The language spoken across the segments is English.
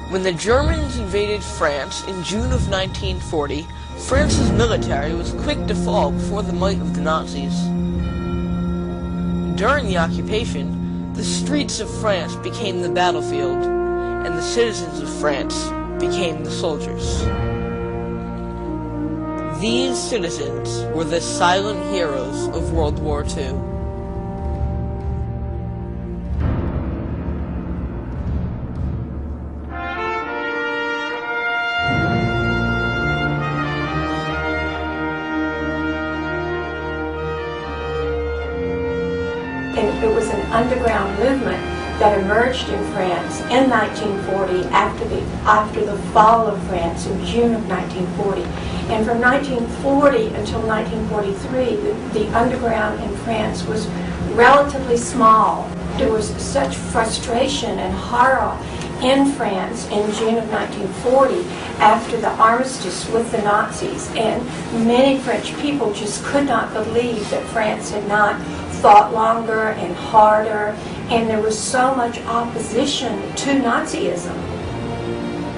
When the Germans invaded France in June of 1940, France's military was quick to fall before the might of the Nazis. During the occupation, the streets of France became the battlefield, and the citizens of France became the soldiers. These citizens were the silent heroes of World War II. And it was an underground movement that emerged in France in 1940 after the fall of France in June of 1940. And from 1940 until 1943, the underground in France was relatively small. There was such frustration and horror in France in June of 1940 after the armistice with the Nazis, and many French people just could not believe that France had not fought longer and harder, and there was so much opposition to Nazism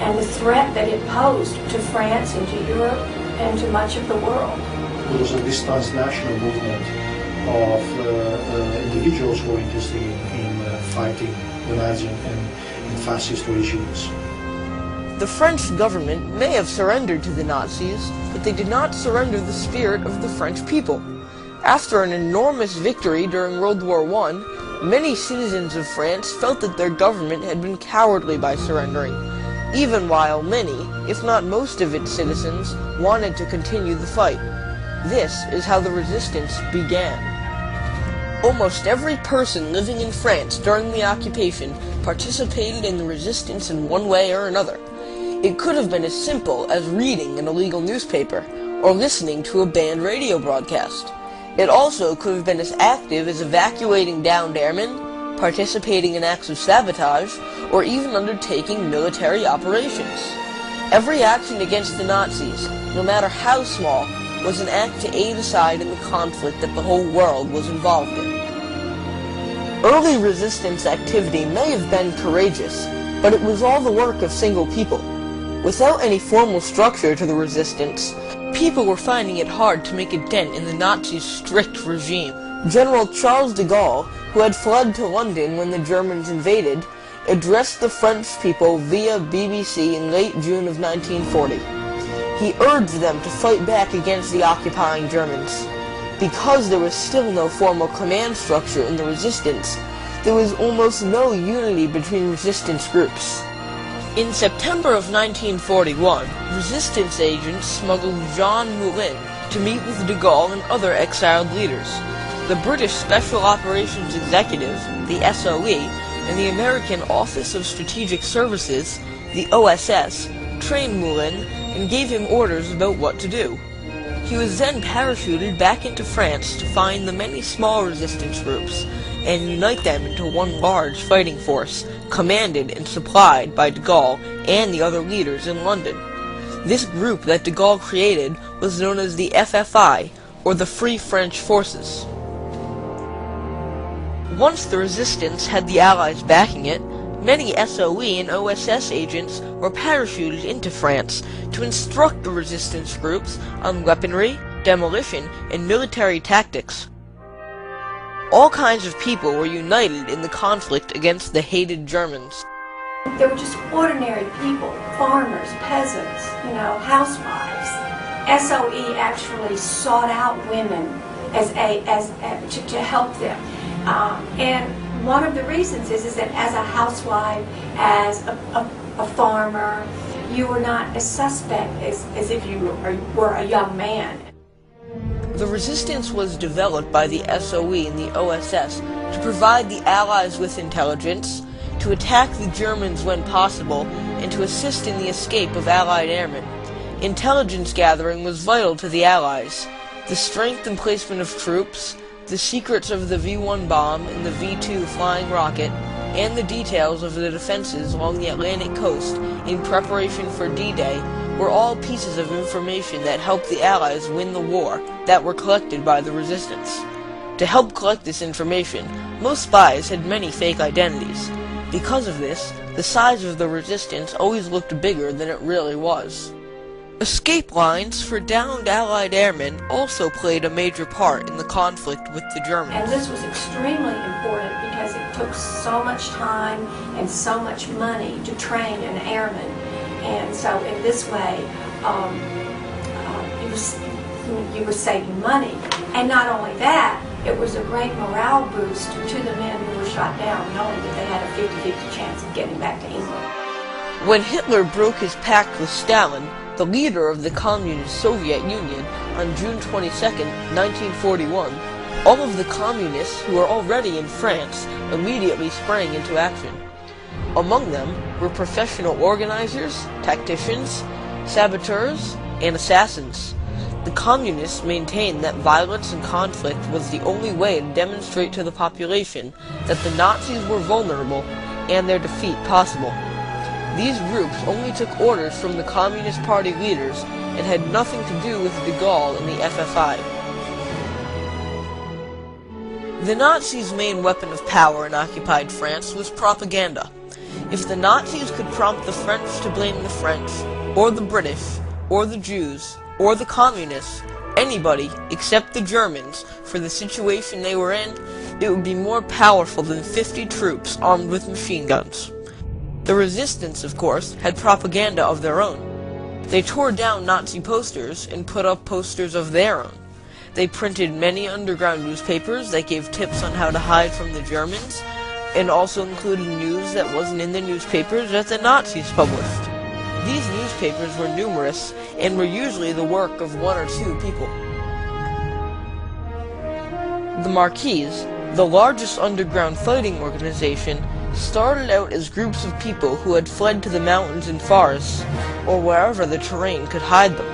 and the threat that it posed to France and to Europe and to much of the world. There was this transnational movement of individuals who were interested in fighting the Nazi and fascist regimes. The French government may have surrendered to the Nazis, but they did not surrender the spirit of the French people. After an enormous victory during World War I, many citizens of France felt that their government had been cowardly by surrendering, even while many, if not most of its citizens, wanted to continue the fight. This is how the resistance began. Almost every person living in France during the occupation participated in the resistance in one way or another. It could have been as simple as reading an illegal newspaper, or listening to a banned radio broadcast. It also could have been as active as evacuating downed airmen, participating in acts of sabotage, or even undertaking military operations. Every action against the Nazis, no matter how small, was an act to aid a side in the conflict that the whole world was involved in. Early resistance activity may have been courageous, but it was all the work of single people. Without any formal structure to the resistance, people were finding it hard to make a dent in the Nazis' strict regime. General Charles de Gaulle, who had fled to London when the Germans invaded, addressed the French people via BBC in late June of 1940. He urged them to fight back against the occupying Germans. Because there was still no formal command structure in the resistance, there was almost no unity between resistance groups. In September of 1941, resistance agents smuggled Jean Moulin to meet with de Gaulle and other exiled leaders. The British Special Operations Executive, the SOE, and the American Office of Strategic Services, the OSS, trained Moulin and gave him orders about what to do. He was then parachuted back into France to find the many small resistance groups and unite them into one large fighting force, commanded and supplied by de Gaulle and the other leaders in London. This group that de Gaulle created was known as the FFI, or the Free French Forces. Once the resistance had the Allies backing it, many SOE and OSS agents were parachuted into France to instruct the resistance groups on weaponry, demolition, and military tactics. All kinds of people were united in the conflict against the hated Germans. They were just ordinary people, farmers, peasants, housewives. SOE actually sought out women to help them. And one of the reasons is that as a housewife, as a farmer, you were not a suspect as if you were a young man. The resistance was developed by the SOE and the OSS to provide the Allies with intelligence, to attack the Germans when possible, and to assist in the escape of Allied airmen. Intelligence gathering was vital to the Allies. The strength and placement of troops, the secrets of the V-1 bomb and the V-2 flying rocket, and the details of the defenses along the Atlantic coast in preparation for D-Day were all pieces of information that helped the Allies win the war that were collected by the resistance. To help collect this information, most spies had many fake identities. Because of this, the size of the resistance always looked bigger than it really was. Escape lines for downed Allied airmen also played a major part in the conflict with the Germans. And this was extremely important because it took so much time and so much money to train an airman. And so in this way, you were saving money. And not only that, it was a great morale boost to the men who were shot down, knowing that they had a 50-50 chance of getting back to England. When Hitler broke his pact with Stalin, the leader of the Communist Soviet Union, on June 22, 1941, all of the communists who were already in France immediately sprang into action. Among them were professional organizers, tacticians, saboteurs, and assassins. The communists maintained that violence and conflict was the only way to demonstrate to the population that the Nazis were vulnerable and their defeat possible. These groups only took orders from the Communist Party leaders and had nothing to do with de Gaulle and the FFI. The Nazis' main weapon of power in occupied France was propaganda. If the Nazis could prompt the French to blame the French, or the British, or the Jews, or the Communists, anybody except the Germans, for the situation they were in, it would be more powerful than 50 troops armed with machine guns. The resistance, of course, had propaganda of their own. They tore down Nazi posters and put up posters of their own. They printed many underground newspapers that gave tips on how to hide from the Germans, and also included news that wasn't in the newspapers that the Nazis published. These newspapers were numerous and were usually the work of one or two people. The Marquis, the largest underground fighting organization, started out as groups of people who had fled to the mountains and forests, or wherever the terrain could hide them.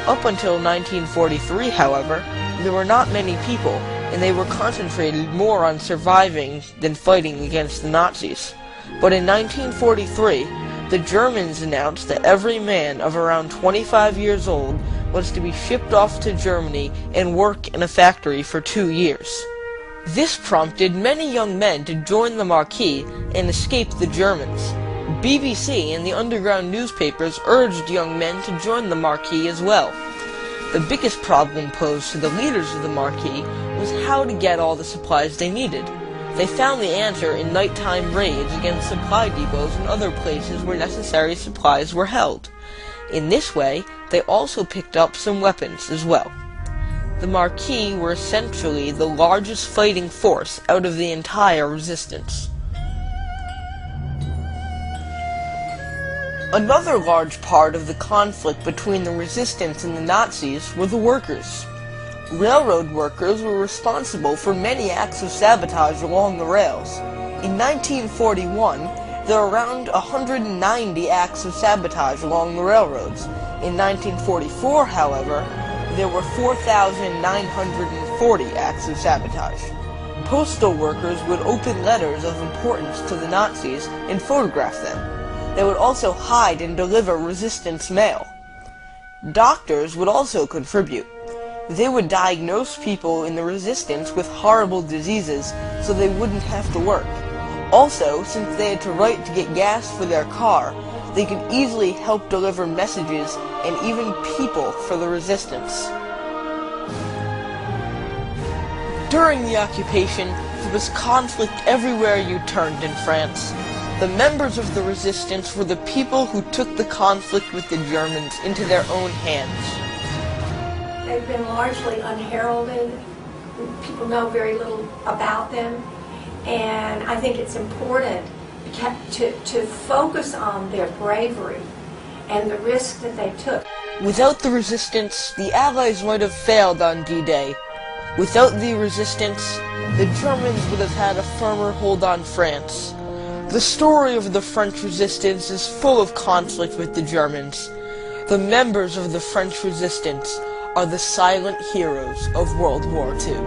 Up until 1943, however, there were not many people, and they were concentrated more on surviving than fighting against the Nazis. But in 1943, the Germans announced that every man of around 25 years old was to be shipped off to Germany and work in a factory for 2 years. This prompted many young men to join the Marquis and escape the Germans. BBC and the underground newspapers urged young men to join the Marquis as well. The biggest problem posed to the leaders of the Marquis was how to get all the supplies they needed. They found the answer in nighttime raids against supply depots and other places where necessary supplies were held. In this way, they also picked up some weapons as well. The Marquis were essentially the largest fighting force out of the entire resistance. Another large part of the conflict between the resistance and the Nazis were the workers. Railroad workers were responsible for many acts of sabotage along the rails. In 1941, there were around 190 acts of sabotage along the railroads. In 1944, however, there were 4,940 acts of sabotage. Postal workers would open letters of importance to the Nazis and photograph them. They would also hide and deliver resistance mail. Doctors would also contribute. They would diagnose people in the resistance with horrible diseases so they wouldn't have to work. Also, since they had to write to get gas for their car, they could easily help deliver messages and even people for the resistance. During the occupation, there was conflict everywhere you turned in France. The members of the resistance were the people who took the conflict with the Germans into their own hands. They've been largely unheralded. People know very little about them. And I think it's important to focus on their bravery and the risk that they took. Without the resistance, the Allies might have failed on D-Day. Without the resistance, the Germans would have had a firmer hold on France. The story of the French resistance is full of conflict with the Germans. The members of the French resistance are the silent heroes of World War II.